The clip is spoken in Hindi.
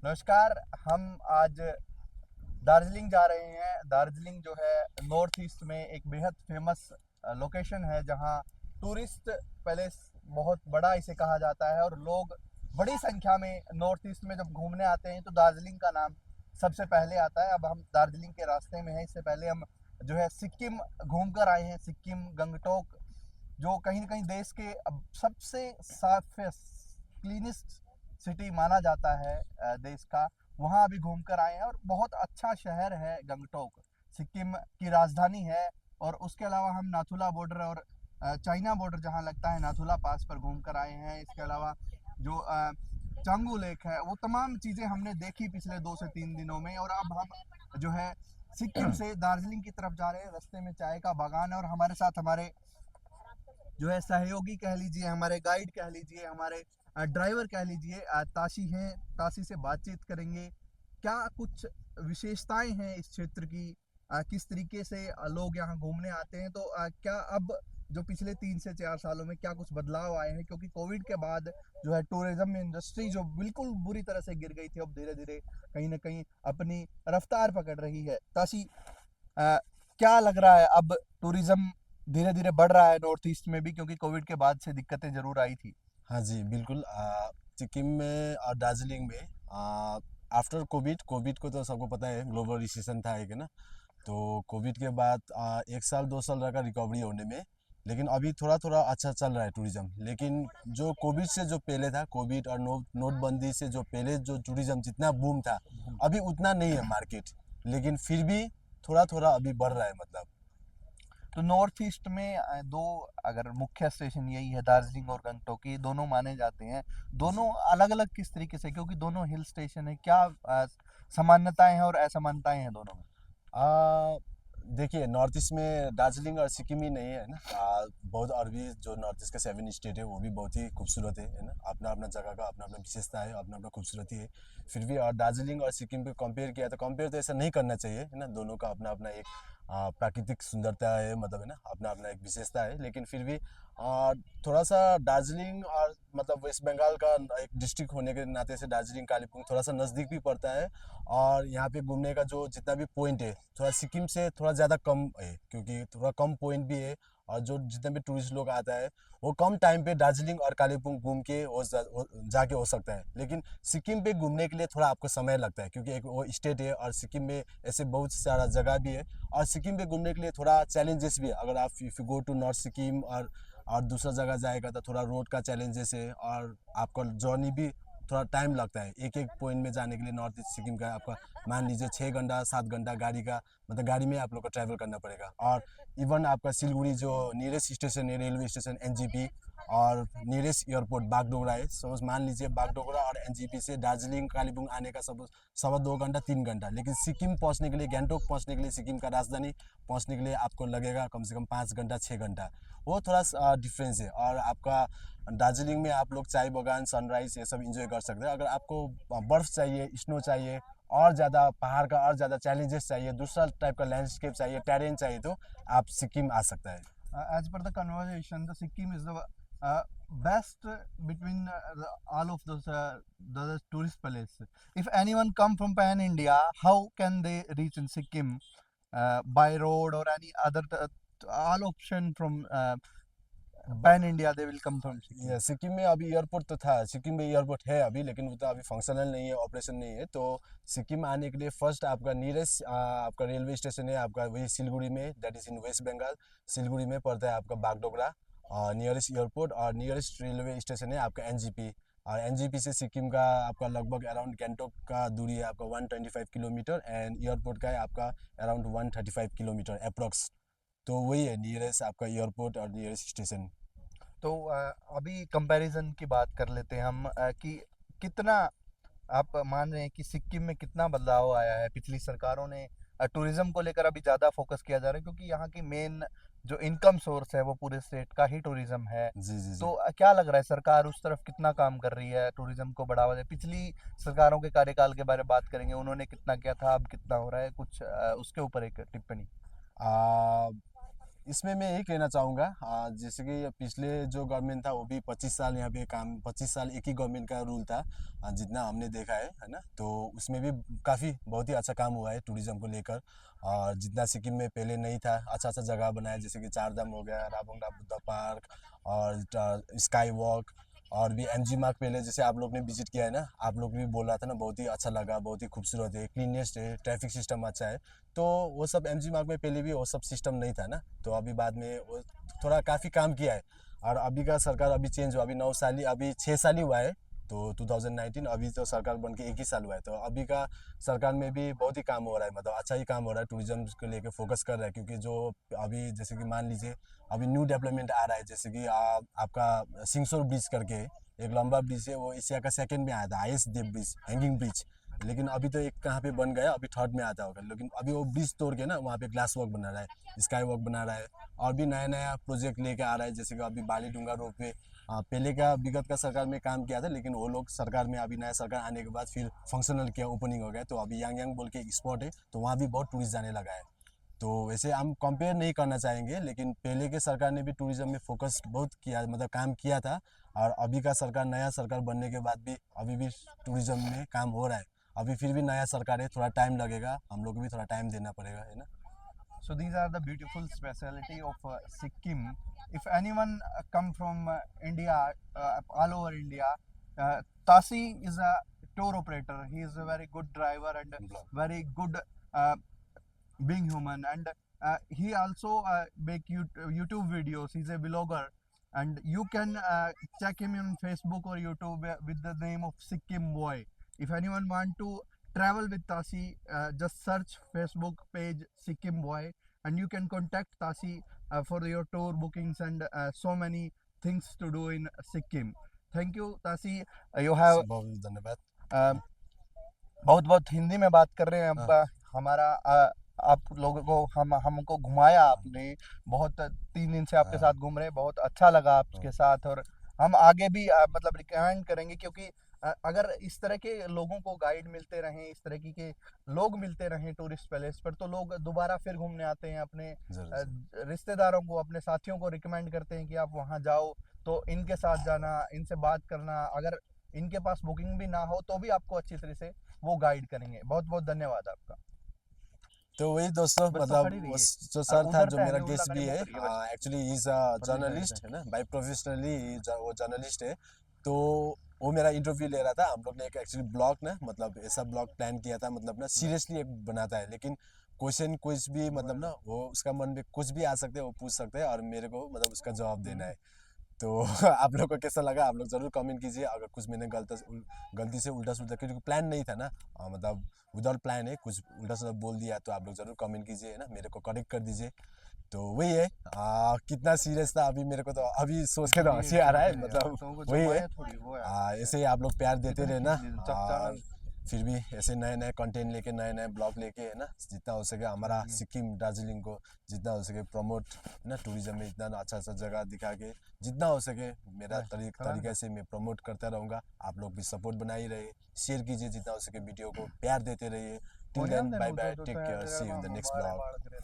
नमस्कार। हम आज दार्जिलिंग जा रहे हैं। दार्जिलिंग जो है नॉर्थ ईस्ट में एक बेहद फेमस लोकेशन है, जहां टूरिस्ट पैलेस बहुत बड़ा इसे कहा जाता है और लोग बड़ी संख्या में नॉर्थ ईस्ट में जब घूमने आते हैं तो दार्जिलिंग का नाम सबसे पहले आता है। अब हम दार्जिलिंग के रास्ते में हैं। इससे पहले हम जो है सिक्किम घूम कर आए हैं। सिक्किम गंगटोक जो कहीं ना कहीं देश के अब सबसे साफ क्लीनेस्ट सिटी माना जाता है देश का, वहाँ अभी घूम कर आए हैं और बहुत अच्छा शहर है गंगटोक। सिक्किम की राजधानी है। और उसके अलावा हम नाथुला बॉर्डर और चाइना बॉर्डर जहाँ लगता है नाथुला पास पर घूम कर आए हैं। इसके अलावा जो चांगू लेक है, वो तमाम चीज़ें हमने देखी पिछले 2 से 3 दिनों में। और अब हम जो है सिक्किम से दार्जिलिंग की तरफ जा रहे हैं। रास्ते में चाय का बागान है और हमारे साथ हमारे जो है सहयोगी कह लीजिए, हमारे गाइड कह लीजिए, हमारे ड्राइवर कह लीजिए, ताशी हैं। ताशी से बातचीत करेंगे। क्या कुछ विशेषताएं हैं इस क्षेत्र की, किस तरीके से लोग यहाँ घूमने आते हैं, तो क्या अब जो पिछले 3 से 4 सालों में क्या कुछ बदलाव आए हैं, क्योंकि कोविड के बाद जो है टूरिज्म इंडस्ट्री जो बिल्कुल बुरी तरह से गिर गई थी, अब धीरे धीरे कहीं ना कहीं अपनी रफ्तार पकड़ रही है। ताशी, अ, क्या लग रहा है अब टूरिज्म धीरे धीरे बढ़ रहा है नॉर्थ ईस्ट में भी, क्योंकि कोविड के बाद से दिक्कतें जरूर आई थी। हाँ जी, बिल्कुल। सिक्किम में और दार्जिलिंग में आफ्टर कोविड कोविड को तो सबको पता है, ग्लोबल रिसेशन था एक, है ना। तो कोविड के बाद 1 साल 2 साल लगा रिकवरी होने में। लेकिन अभी थोड़ा थोड़ा अच्छा चल रहा है टूरिज्म। लेकिन जो कोविड से जो पहले था, कोविड और नोटबंदी से जो पहले जो टूरिज्म जितना बूम था, अभी उतना नहीं है मार्केट। लेकिन फिर भी थोड़ा थोड़ा अभी बढ़ रहा है, मतलब। तो नॉर्थ ईस्ट में दो अगर मुख्य स्टेशन यही है, दार्जिलिंग और गंगटोक, ये दोनों माने जाते हैं। जी। दोनों अलग अलग किस तरीके से, क्योंकि दोनों हिल स्टेशन है, क्या समानताएं हैं और असमानताएं हैं दोनों में? आ, देखिए, नॉर्थ ईस्ट में दार्जिलिंग और सिक्किम ही नहीं है ना। बहुत और भी जो नॉर्थ ईस्ट के 7 स्टेट है, वो भी बहुत ही खूबसूरत है ना। अपना अपना जगह का अपना अपना विशेषता है, अपना अपना खूबसूरती है। फिर भी और दार्जिलिंग और सिक्किम को कंपेयर किया तो कंपेयर तो ऐसा नहीं करना चाहिए, है ना। दोनों का अपना अपना एक प्राकृतिक सुंदरता है, मतलब, है ना, अपना अपना एक विशेषता है। लेकिन फिर भी आ, थोड़ा सा दार्जिलिंग और मतलब वेस्ट बंगाल का एक डिस्ट्रिक्ट होने के नाते से दार्जिलिंग कालीपुंग थोड़ा सा नज़दीक भी पड़ता है। और यहाँ पे घूमने का जो जितना भी पॉइंट है, थोड़ा सिक्किम से थोड़ा ज़्यादा कम है, क्योंकि थोड़ा कम पॉइंट भी है। और जो जितने भी टूरिस्ट लोग आता है, वो कम टाइम पे दार्जिलिंग और कालीपुंग घूम के जाके हो सकता है। लेकिन सिक्किम पे घूमने के लिए थोड़ा आपको समय लगता है, क्योंकि एक वो स्टेट है और सिक्किम में ऐसे बहुत सारा जगह भी है। और सिक्किम पे घूमने के लिए थोड़ा चैलेंजेस भी है। अगर आप if you go to north Sikkim और दूसरा जगह जाएगा तो थोड़ा रोड का चैलेंजेस है, और आपका जर्नी भी थोड़ा टाइम लगता है। एक एक पॉइंट में जाने के लिए नॉर्थ ईस्ट सिक्किम का आपका मान लीजिए 6 घंटा 7 घंटा गाड़ी का, मतलब गाड़ी में आप लोग को ट्रैवल करना पड़ेगा। और इवन आपका सिलगुड़ी जो नियरेस्ट स्टेशन है, रेलवे स्टेशन एनजीपी, और नियरेस्ट एयरपोर्ट बागडोगरा है। सपोज मान लीजिए बागडोगरा और एनजीपी से दार्जिलिंग कालीपुंग आने का सपोज 2.25 घंटा 3 घंटा। लेकिन सिक्किम पहुंचने के लिए, गैंगटोक पहुंचने के लिए, सिक्किम का राजधानी पहुंचने के लिए आपको लगेगा कम से कम 5 घंटा 6 घंटा। वो थोड़ा डिफरेंस है। और आपका दार्जिलिंग में आप लोग चाय बगान, सनराइज, ये सब इंजॉय कर सकते हैं। अगर आपको बर्फ़ चाहिए, स्नो चाहिए, और ज़्यादा पहाड़ का और ज़्यादा चैलेंजेस चाहिए, दूसरा टाइप का लैंडस्केप चाहिए, टेरेन चाहिए, तो आप सिक्किम आ सकता है। As per the conversation, the Sikkim is the best between all of those the tourist places. If anyone come from Pan India, how can they reach in Sikkim by road or any other all option from Pan India? They will come from Sikkim. ये सिक्किम में अभी एयरपोर्ट तो था, सिक्किम में एयरपोर्ट है अभी, लेकिन वो तो अभी फंक्शनल नहीं है, ऑपरेशन नहीं है। तो सिक्किम आने के लिए फर्स्ट आपका नियरेस्ट आपका रेलवे स्टेशन है आपका वही सिलगुड़ी में, that is in West Bengal. Siliguri में पड़ता है आपका बागडोगरा नियरेस्ट एयरपोर्ट, और नियरेस्ट रेलवे स्टेशन है आपका एनजीपी। और एनजीपी से सिक्किम का आपका लगभग अराउंड गैंगटोक का दूरी है आपका 125 किलोमीटर, एंड एयरपोर्ट का है आपका अराउंड 135 किलोमीटर अप्रॉक्स। तो वही है नियरेस्ट आपका एयरपोर्ट और नियरेस्ट स्टेशन। तो अभी कंपैरिजन की बात कर लेते हैं हम, कि कितना आप मान रहे हैं कि सिक्किम में कितना बदलाव आया है। पिछली सरकारों ने टूरिज्म को लेकर अभी ज़्यादा फोकस किया जा रहा है, क्योंकि यहाँ की मेन जो इनकम सोर्स है वो पूरे स्टेट का ही टूरिज्म है। जी जी जी। तो क्या लग रहा है, सरकार उस तरफ कितना काम कर रही है टूरिज्म को बढ़ावा दे? पिछली सरकारों के कार्यकाल के बारे में बात करेंगे, उन्होंने कितना किया था, अब कितना हो रहा है, कुछ उसके ऊपर एक टिप्पणी। इसमें मैं यही कहना चाहूँगा, जैसे कि पिछले जो गवर्नमेंट था वो भी 25 साल यहाँ पे काम, 25 साल एक ही गवर्नमेंट का रूल था, जितना हमने देखा है ना। तो उसमें भी काफ़ी बहुत ही अच्छा काम हुआ है टूरिज्म को लेकर। और जितना सिक्किम में पहले नहीं था, अच्छा अच्छा जगह बनाया, जैसे कि चारधाम हो गया, राबोंगडा बुद्धा पार्क और स्काई वॉक, और भी एमजी मार्ग पहले जैसे आप लोग ने विजिट किया है ना, आप लोग भी बोल रहा था ना, बहुत ही अच्छा लगा, बहुत ही खूबसूरत है, क्लीनेस्ट है, ट्रैफिक सिस्टम अच्छा है। तो वो सब एमजी मार्ग में पहले भी वो सब सिस्टम नहीं था ना, तो अभी बाद में वो थोड़ा काफ़ी काम किया है। और अभी का सरकार अभी चेंज हुआ, अभी 9 साल ही, अभी 6 साल ही हुआ है। तो 2019, अभी तो सरकार बन के 1 ही साल हुआ है, तो अभी का सरकार में भी बहुत ही काम हो रहा है, मतलब अच्छा ही काम हो रहा है, टूरिज्म को लेके फोकस कर रहा है। क्योंकि जो अभी जैसे कि मान लीजिए अभी न्यू डेवलपमेंट आ रहा है, जैसे कि आपका सिंगसोर ब्रिज करके एक लंबा ब्रिज है, वो एशिया का सेकंड में आया था, आईएस देव ब्रिज, हैंगिंग ब्रिज। लेकिन अभी तो एक कहाँ पे बन गया, अभी थर्ड में आता होगा, लेकिन अभी वो ब्रिज तोड़ के ना वहाँ पे ग्लास वॉक बना रहा है, स्काई वॉक बना रहा है। और भी नया नया प्रोजेक्ट लेके आ रहा है, जैसे कि अभी बाली डूंगा रोप वे, पहले का विगत का सरकार में काम किया था, लेकिन वो लोग सरकार में, अभी नया सरकार आने के बाद फिर फंक्शनल किया, ओपनिंग हो गया। तो अभी यांग यांग बोल के एक स्पॉट है, तो वहाँ भी बहुत टूरिस्ट जाने लगा है। तो वैसे हम कंपेयर नहीं करना चाहेंगे, लेकिन पहले के सरकार ने भी टूरिज्म में फोकस बहुत किया, मतलब काम किया था। और अभी का सरकार, नया सरकार बनने के बाद भी अभी भी टूरिज्म में काम हो रहा है। अभी फिर भी नया सरकार है, थोड़ा टाइम लगेगा, हम लोग को भी थोड़ा टाइम देना पड़ेगा, है ना। So these are the beautiful speciality of Sikkim. If anyone come from India, all over India, Tasi is a tour operator. He is a very good driver and blog very good uh, being human. And he also make YouTube videos. He's a vlogger, and you can check him on Facebook or YouTube with the name of Sikkim Boy. If anyone want to travel with Tasi, just search Facebook page Sikkim Boy, and you can contact Tasi for your tour bookings and so many things to do in Sikkim. Thank you, Tasi. You have बहुत धन्यवाद। बहुत बहुत हिंदी में बात कर रहे हैं हाँ, अब। हमारा आप लोगों को हमको घुमाया आपने बहुत। 3 दिन से आपके हाँ, साथ घूम रहे हैं, बहुत अच्छा लगा हाँ, आपके साथ। और हम आगे भी मतलब रिकमेंड करेंगे, क्योंकि अगर इस तरह के लोगों को गाइड मिलते रहें, इस तरह के लोग मिलते रहें टूरिस्ट प्लेस पर, तो लोग दोबारा फिर घूमने आते हैं, अपने जरूर जरूर। रिश्तेदारों को, अपने साथियों को रिकमेंड करते हैं कि आप वहाँ जाओ, तो इनके साथ जाना, इनसे बात करना। अगर इनके पास बुकिंग भी ना हो तो भी आपको अच्छी तरह से वो गाइड करेंगे। बहुत बहुत धन्यवाद आपका। तो वही दोस्तों, बस तो मतलब खड़ी वो रहिए। जो सर था, उधर जो पे मेरा है उल्ला गेस्ट करे भी मुंह है, करिए बस। एक्चुअली इज अ परली साइड जर्नलिस्ट, से। है ना, बाई प्रोफेशनली वो जर्नलिस्ट है। तो वो मेरा इंटरव्यू ले रहा था, हम लोग ने एक एक्चुअली ब्लॉग ना, मतलब ऐसा ब्लॉग प्लान किया था, मतलब ना सीरियसली एक बनाता है, लेकिन क्वेश्चन कुछ भी, मतलब ना वो उसका मन में कुछ भी आ सकते हैं, वो पूछ सकते हैं, और मेरे को मतलब उसका जवाब देना है। तो आप लोग को कैसा लगा, आप लोग जरूर कमेंट कीजिए। अगर कुछ मैंने गलती से उल्टा सुल्टा, क्योंकि प्लान नहीं था ना, मतलब विदाउट प्लान है, कुछ उल्टा सुल्टा बोल दिया, तो आप लोग जरूर कमेंट कीजिए, है ना, मेरे को करेक्ट कर दीजिए। तो वही है, कितना सीरियस था अभी मेरे को तो अभी सोच के तो थोड़ी हंसी आ रहा है, चढ़ते यार, मतलब तुमको वही है। जमाया थोड़ी वो यार। ऐसे ही आप लोग प्यार देते कितने रहना। खींच ली चकचार। और फिर भी ऐसे नए नए कंटेंट लेके, नए नए ब्लॉग लेके, है ना, जितना हो सके हमारा सिक्किम दार्जिलिंग को जितना हो सके प्रमोट, ना टूरिज्म में इतना अच्छा अच्छा जगह दिखा के, जितना हो सके मेरा तरीके से मैं प्रमोट करता रहूँगा। आप लोग भी सपोर्ट बनाए रहिए, शेयर कीजिए जितना हो सके, वीडियो को प्यार देते रहिए। टिल कोरियन देन, देन बाय वो बाय, तो take care, see you in the next बारे ब्लॉग। बाड़ करे